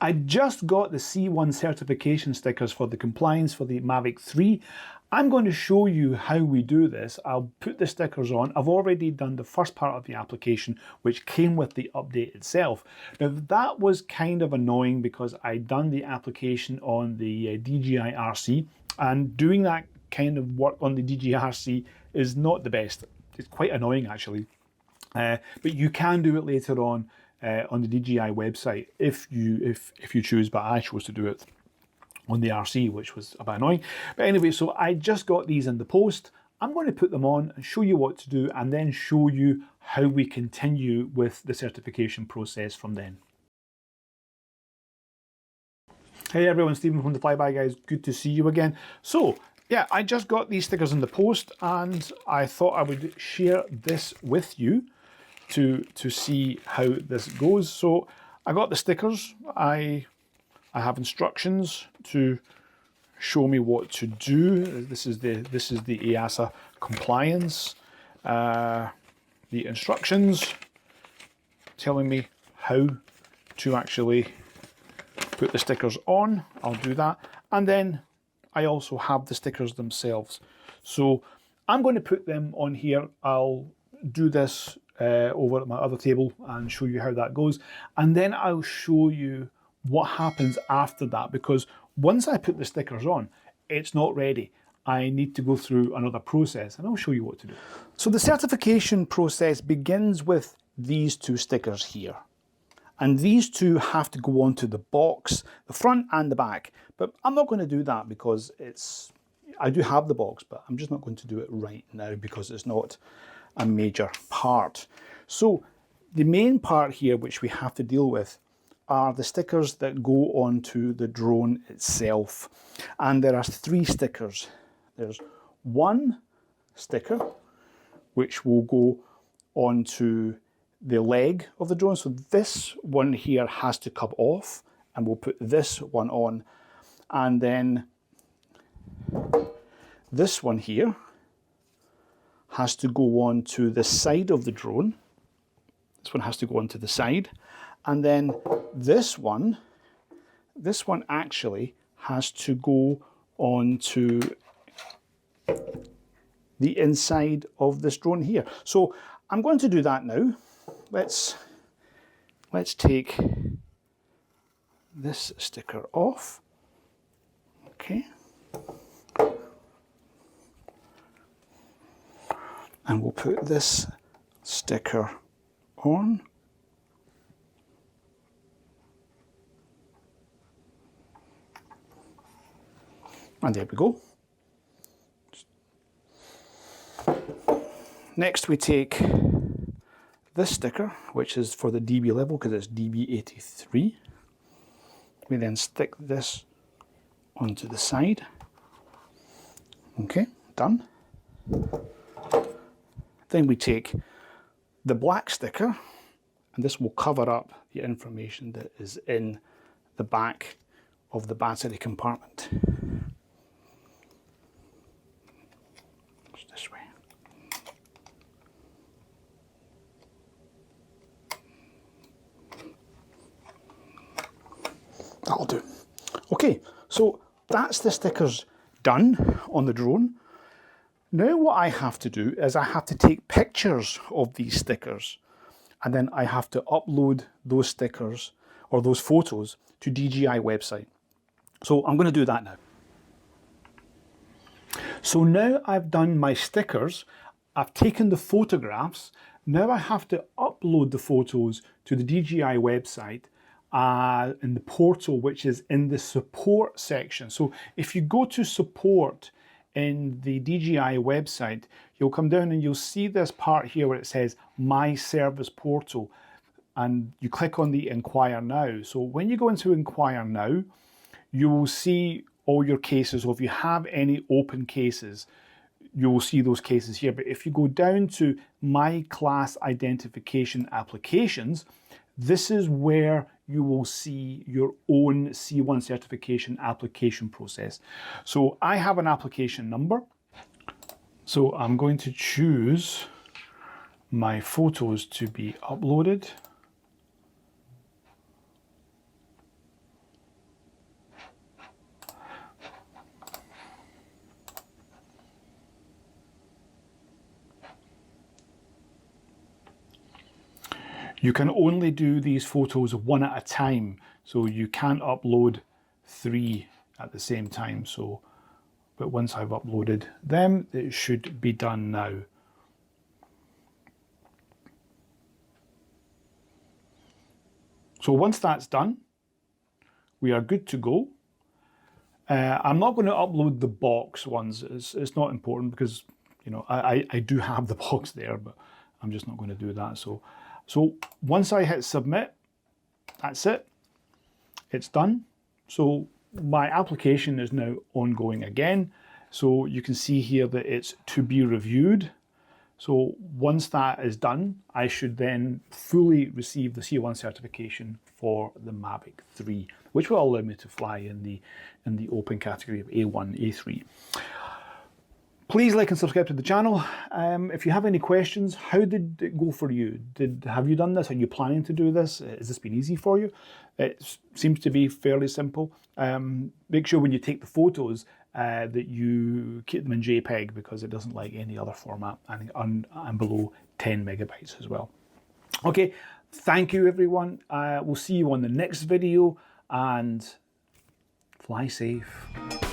I just got the C1 certification stickers for the compliance for the Mavic 3. I'm going to show you how we do this. I'll put the stickers on. I've already done the first part of the application, which came with the update itself. Now that was kind of annoying because I'd done the application on the DJI RC, and doing that kind of work on the DJI RC is not the best. It's quite annoying actually. But you can do it later on the DJI website if you choose, but I chose to do it on the RC, which was a bit annoying. But anyway, so I just got these in the post. I'm going to put them on and show you what to do, and then show you how we continue with the certification process from then. Hey everyone, Stephen from the Flyby guys. Good to see you again. So yeah, I just got these stickers in the post, and I thought I would share this with you to see how this goes. So I got the stickers. I have instructions to show me what to do. This is the Easa compliance. The instructions telling me how to actually put the stickers on. I'll do that. And then I also have the stickers themselves. So I'm going to put them on here. I'll do this over at my other table and show you how that goes. And then I'll show you what happens after that, because once I put the stickers on, it's not ready. I need to go through another process, and I'll show you what to do. So the certification process begins with these two stickers here. And these two have to go onto the box, the front and the back. But I'm not going to do that because I do have the box, but I'm just not going to do it right now because it's not a major part. So the main part here which we have to deal with are the stickers that go onto the drone itself. And there are 3 stickers. There's one sticker which will go onto the leg of the drone. So this one here has to come off, and we'll put this one on. And then this one here has to go on to the side of the drone. This one has to go onto the side. And then this one actually has to go onto the inside of this drone here. So I'm going to do that now. Let's take this sticker off. Okay. And we'll put this sticker on. And there we go. Next we take this sticker, which is for the DB level because it's DB83. We then stick this onto the side. Okay, done. Then we take the black sticker, and this will cover up the information that is in the back of the battery compartment. Just this way. That'll do. Okay, so that's the stickers done on the drone. Now what I have to do is I have to take pictures of these stickers, and then I have to upload those stickers or those photos to DJI website. So I'm going to do that now. So now I've done my stickers, I've taken the photographs, now I have to upload the photos to the DJI website in the portal, which is in the support section. So if you go to support in the DJI website, you'll come down and you'll see this part here where it says My Service Portal, and you click on the Inquire Now. So when you go into Inquire Now, you will see all your cases, or if you have any open cases, you will see those cases here. But if you go down to My Class Identification Applications, this is where you will see your own C1 certification application process. So I have an application number. So I'm going to choose my photos to be uploaded. You can only do these photos one at a time, so you can't upload 3 at the same time. So, but once I've uploaded them, it should be done now. So once that's done, we are good to go. I'm not going to upload the box ones. It's not important because, you know, I do have the box there, but I'm just not going to do that. So once I hit submit, that's it. It's done. So my application is now ongoing again. So you can see here that it's to be reviewed. So once that is done, I should then fully receive the C1 certification for the Mavic 3, which will allow me to fly in the open category of A1-A3. Please like and subscribe to the channel. If you have any questions, how did it go for you? Have you done this? Are you planning to do this? Has this been easy for you? It seems to be fairly simple. Make sure when you take the photos that you keep them in JPEG because it doesn't like any other format, and below 10 megabytes as well. Okay, thank you everyone. We'll see you on the next video, and fly safe.